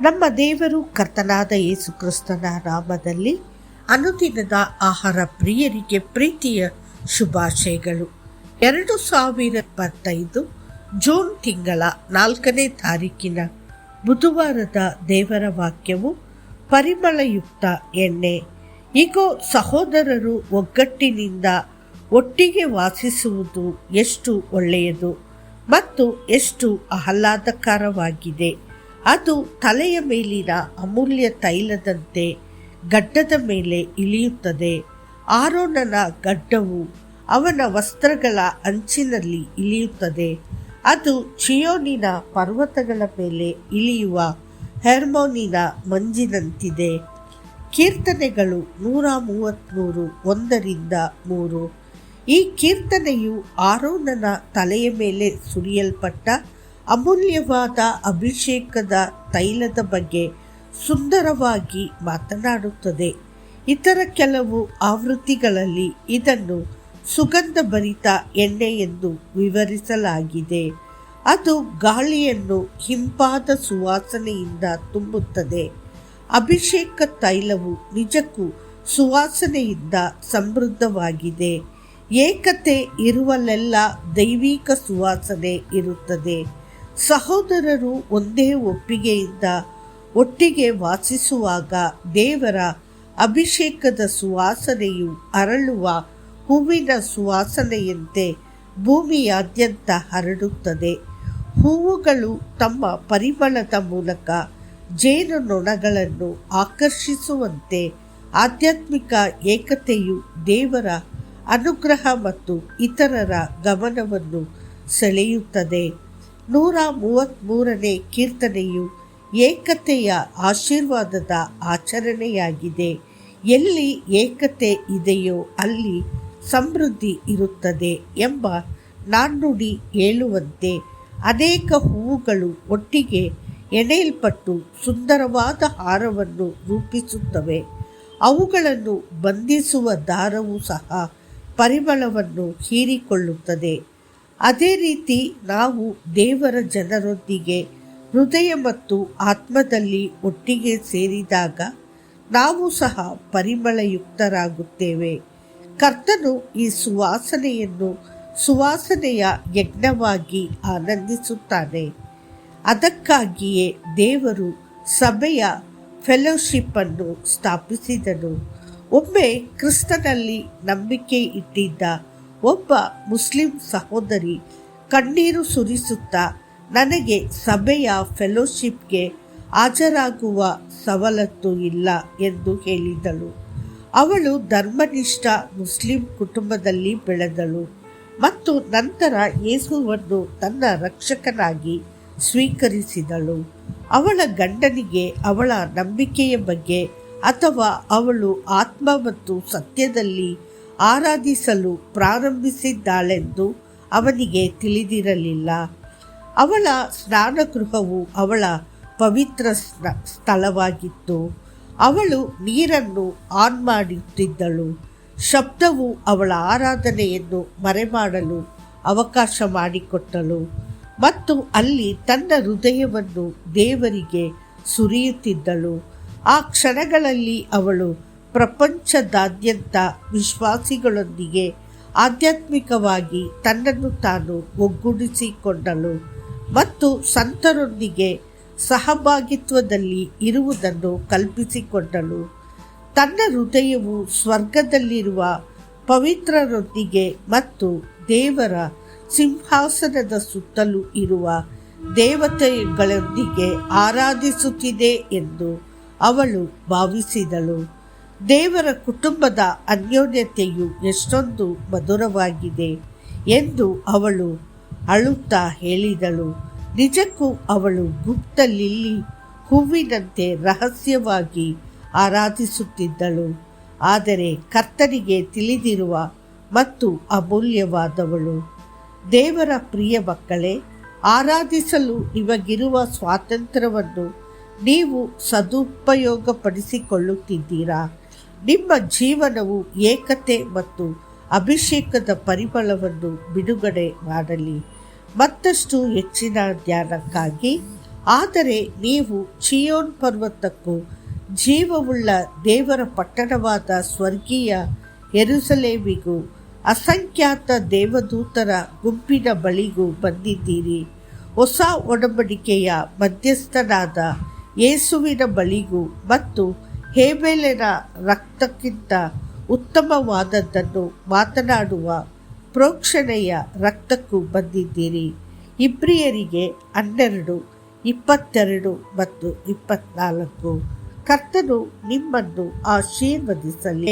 ನಮ್ಮ ದೇವರು ಕರ್ತನಾದ ಯೇಸು ಕ್ರಿಸ್ತನ ನಾಮದಲ್ಲಿ ಅನುದಿನದ ಆಹಾರ ಪ್ರಿಯರಿಗೆ ಪ್ರೀತಿಯ ಶುಭಾಶಯಗಳು. 2025 ಜೂನ್ ತಿಂಗಳ 4ನೇ ತಾರೀಕಿನ ಬುಧವಾರದ ದೇವರ ವಾಕ್ಯವು ಪರಿಮಳಯುಕ್ತ ಎಣ್ಣೆ. ಈಗೋ ಸಹೋದರರು ಒಗ್ಗಟ್ಟಿನಿಂದ ಒಟ್ಟಿಗೆ ವಾಸಿಸುವುದು ಎಷ್ಟು ಒಳ್ಳೆಯದು ಮತ್ತು ಎಷ್ಟು ಆಹ್ಲಾದಕರವಾಗಿದೆ. ಅದು ತಲೆಯ ಮೇಲಿನ ಅಮೂಲ್ಯ ತೈಲದಂತೆ ಗಡ್ಡದ ಮೇಲೆ ಇಳಿಯುತ್ತದೆ. ಆರೋನನ ಗಡ್ಡವು ಅವನ ವಸ್ತ್ರಗಳ ಅಂಚಿನಲ್ಲಿ ಇಳಿಯುತ್ತದೆ. ಅದು ಚಿಯೋನಿನ ಪರ್ವತಗಳ ಮೇಲೆ ಇಳಿಯುವ ಹೆರ್ಮೋನಿನ ಮಂಜಿನಂತಿದೆ. ಕೀರ್ತನೆಗಳು 133 1-3. ಈ ಕೀರ್ತನೆಯು ಆರೋನನ ತಲೆಯ ಮೇಲೆ ಸುರಿಯಲ್ಪಟ್ಟ ಅಮೂಲ್ಯವಾದ ಅಭಿಷೇಕದ ತೈಲದ ಬಗ್ಗೆ ಸುಂದರವಾಗಿ ಮಾತನಾಡುತ್ತದೆ. ಇತರ ಕೆಲವು ಆವೃತ್ತಿಗಳಲ್ಲಿ ಇದನ್ನು ಸುಗಂಧಭರಿತ ಎಣ್ಣೆ ಎಂದು ವಿವರಿಸಲಾಗಿದೆ. ಅದು ಗಾಳಿಯನ್ನು ಹಿಂಪಾದ ಸುವಾಸನೆಯಿಂದ ತುಂಬುತ್ತದೆ. ಅಭಿಷೇಕ ತೈಲವು ನಿಜಕ್ಕೂ ಸುವಾಸನೆಯಿಂದ ಸಮೃದ್ಧವಾಗಿದೆ. ಏಕತೆ ಇರುವಲ್ಲೆಲ್ಲ ದೈವಿಕ ಸುವಾಸನೆ ಇರುತ್ತದೆ. ಸಹೋದರರು ಒಂದೇ ಒಪ್ಪಿಗೆಯಿಂದ ಒಟ್ಟಿಗೆ ವಾಸಿಸುವಾಗ ದೇವರ ಅಭಿಷೇಕದ ಸುವಾಸನೆಯು ಅರಳುವ ಹೂವಿನ ಸುವಾಸನೆಯಂತೆ ಭೂಮಿಯಾದ್ಯಂತ ಹರಡುತ್ತದೆ. ಹೂವುಗಳು ತಮ್ಮ ಪರಿಮಳದ ಮೂಲಕ ಜೇನುನೊಣಗಳನ್ನು ಆಕರ್ಷಿಸುವಂತೆ ಆಧ್ಯಾತ್ಮಿಕ ಏಕತೆಯು ದೇವರ ಅನುಗ್ರಹ ಮತ್ತು ಇತರರ ಗಮನವನ್ನು ಸೆಳೆಯುತ್ತದೆ. 133ನೇ ಕೀರ್ತನೆಯು ಏಕತೆಯ ಆಶೀರ್ವಾದದ ಆಚರಣೆಯಾಗಿದೆ. ಎಲ್ಲಿ ಏಕತೆ ಇದೆಯೋ ಅಲ್ಲಿ ಸಮೃದ್ಧಿ ಇರುತ್ತದೆ ಎಂಬ ನಾಣ್ಣುಡಿ ಹೇಳುವಂತೆ ಅನೇಕ ಹೂವುಗಳು ಒಟ್ಟಿಗೆ ಎಣೆಯಲ್ಪಟ್ಟು ಸುಂದರವಾದ ಹಾರವನ್ನು ರೂಪಿಸುತ್ತವೆ. ಅವುಗಳನ್ನು ಬಂಧಿಸುವ ದಾರವೂ ಸಹ ಪರಿಮಳವನ್ನು ಹೀರಿಕೊಳ್ಳುತ್ತದೆ. ಅದೇ ರೀತಿ ನಾವು ದೇವರ ಜನರೊಂದಿಗೆ ಹೃದಯ ಮತ್ತು ಆತ್ಮದಲ್ಲಿ ಒಟ್ಟಿಗೆ ಸೇರಿದಾಗ ನಾವು ಸಹ ಪರಿಮಳಯುಕ್ತರಾಗುತ್ತೇವೆ. ಕರ್ತನು ಈ ಸುವಾಸನೆಯ ಯಜ್ಞವಾಗಿ ಆನಂದಿಸುತ್ತಾನೆ. ಅದಕ್ಕಾಗಿಯೇ ದೇವರು ಸಭೆಯ ಫೆಲೋಶಿಪ್ ಅನ್ನು ಸ್ಥಾಪಿಸಿದನು. ಒಮ್ಮೆ ಕ್ರಿಸ್ತನಲ್ಲಿ ನಂಬಿಕೆ ಇಟ್ಟಿದ್ದ ಒಬ್ಬ ಮುಸ್ಲಿಂ ಸಹೋದರಿ ಕಣ್ಣೀರು ಸುರಿಸುತ್ತಾ ನನಗೆ ಸಭೆಯ ಫೆಲೋಶಿಪ್ಗೆ ಹಾಜರಾಗುವ ಸವಲತ್ತು ಇಲ್ಲ ಎಂದು ಹೇಳಿದಳು. ಅವಳು ಧರ್ಮನಿಷ್ಠ ಮುಸ್ಲಿಂ ಕುಟುಂಬದಲ್ಲಿ ಬೆಳೆದಳು ಮತ್ತು ನಂತರ ಯೇಸುವನ್ನು ತನ್ನ ರಕ್ಷಕನಾಗಿ ಸ್ವೀಕರಿಸಿದಳು. ಅವಳ ಗಂಡನಿಗೆ ಅವಳ ನಂಬಿಕೆಯ ಬಗ್ಗೆ ಅಥವಾ ಅವಳು ಆತ್ಮ ಮತ್ತು ಸತ್ಯದಲ್ಲಿ ಆರಾಧಿಸಲು ಪ್ರಾರಂಭಿಸಿದ್ದಾಳೆಂದು ಅವನಿಗೆ ತಿಳಿದಿರಲಿಲ್ಲ. ಅವಳ ಸ್ನಾನಗೃಹವು ಅವಳ ಪವಿತ್ರ ಸ್ಥಳವಾಗಿತ್ತು. ಅವಳು ನೀರನ್ನು ಆನ್ ಮಾಡುತ್ತಿದ್ದಳು. ಶಬ್ದವು ಅವಳ ಆರಾಧನೆಯನ್ನು ಮರೆಮಾಡಲು ಅವಕಾಶ ಮಾಡಿಕೊಟ್ಟಳು ಮತ್ತು ಅಲ್ಲಿ ತನ್ನ ಹೃದಯವನ್ನು ದೇವರಿಗೆ ಸುರಿಯುತ್ತಿದ್ದಳು. ಆ ಕ್ಷಣಗಳಲ್ಲಿ ಅವಳು ಪ್ರಪಂಚದಾದ್ಯಂತ ವಿಶ್ವಾಸಿಗಳೊಂದಿಗೆ ಆಧ್ಯಾತ್ಮಿಕವಾಗಿ ತನ್ನನ್ನು ತಾನು ಒಗ್ಗೂಡಿಸಿಕೊಂಡಳು ಮತ್ತು ಸಂತರೊಂದಿಗೆ ಸಹಭಾಗಿತ್ವದಲ್ಲಿ ಇರುವುದನ್ನು ಕಲ್ಪಿಸಿಕೊಂಡಳು. ತನ್ನ ಹೃದಯವು ಸ್ವರ್ಗದಲ್ಲಿರುವ ಪವಿತ್ರರೊಂದಿಗೆ ಮತ್ತು ದೇವರ ಸಿಂಹಾಸನದ ಸುತ್ತಲೂ ಇರುವ ದೇವತೆಗಳೊಂದಿಗೆ ಆರಾಧಿಸುತ್ತಿದೆ ಎಂದು ಅವಳು ಭಾವಿಸಿದಳು. ದೇವರ ಕುಟುಂಬದ ಅನ್ಯೋನ್ಯತೆಯು ಎಷ್ಟೊಂದು ಮಧುರವಾಗಿದೆ ಎಂದು ಅವಳು ಅಳುತ್ತಾ ಹೇಳಿದಳು. ನಿಜಕ್ಕೂ ಅವಳು ಗುಪ್ತ ಲಿಲ್ಲಿ ಹೂವಿನಂತೆ ರಹಸ್ಯವಾಗಿ ಆರಾಧಿಸುತ್ತಿದ್ದಳು, ಆದರೆ ಕರ್ತನಿಗೆ ತಿಳಿದಿರುವ ಮತ್ತು ಅಮೂಲ್ಯವಾದವಳು. ದೇವರ ಪ್ರಿಯ ಮಕ್ಕಳೇ, ಆರಾಧಿಸಲು ನಿಮಗಿರುವ ಸ್ವಾತಂತ್ರ್ಯವನ್ನು ನೀವು ಸದುಪಯೋಗಪಡಿಸಿಕೊಳ್ಳುತ್ತಿದ್ದೀರಾ? ನಿಮ್ಮ ಜೀವನವು ಏಕತೆ ಮತ್ತು ಅಭಿಷೇಕದ ಪರಿಮಳವನ್ನು ಬಿಡುಗಡೆ ಮಾಡಲಿ. ಮತ್ತಷ್ಟು ಹೆಚ್ಚಿನ ಧ್ಯಾನಕ್ಕಾಗಿ ಆದರೆ ನೀವು ಚಿಯೋನ್ ಪರ್ವತಕ್ಕೂ ಜೀವವುಳ್ಳ ದೇವರ ಪಟ್ಟಣವಾದ ಸ್ವರ್ಗೀಯ ಯೆರೂಸಲೇಮಿಗೂ ಅಸಂಖ್ಯಾತ ದೇವದೂತರ ಗುಂಪಿನ ಬಳಿಗೂ ಬಂದಿದ್ದೀರಿ. ಹೊಸ ಒಡಂಬಡಿಕೆಯ ಮಧ್ಯಸ್ಥನಾದ ಯೇಸುವಿನ ಬಳಿಗೂ ಮತ್ತು ಹೇಬೇಲನ ರಕ್ತಕ್ಕಿಂತ ಉತ್ತಮವಾದದ್ದನ್ನು ಮಾತನಾಡುವ ಪ್ರೋಕ್ಷಣೆಯ ರಕ್ತಕ್ಕೂ ಬಂದಿದ್ದೀರಿ. ಇಬ್ರಿಯರಿಗೆ 12:22 ಮತ್ತು 24. ಕರ್ತನು ನಿಮ್ಮನ್ನು ಆಶೀರ್ವದಿಸಲಿ.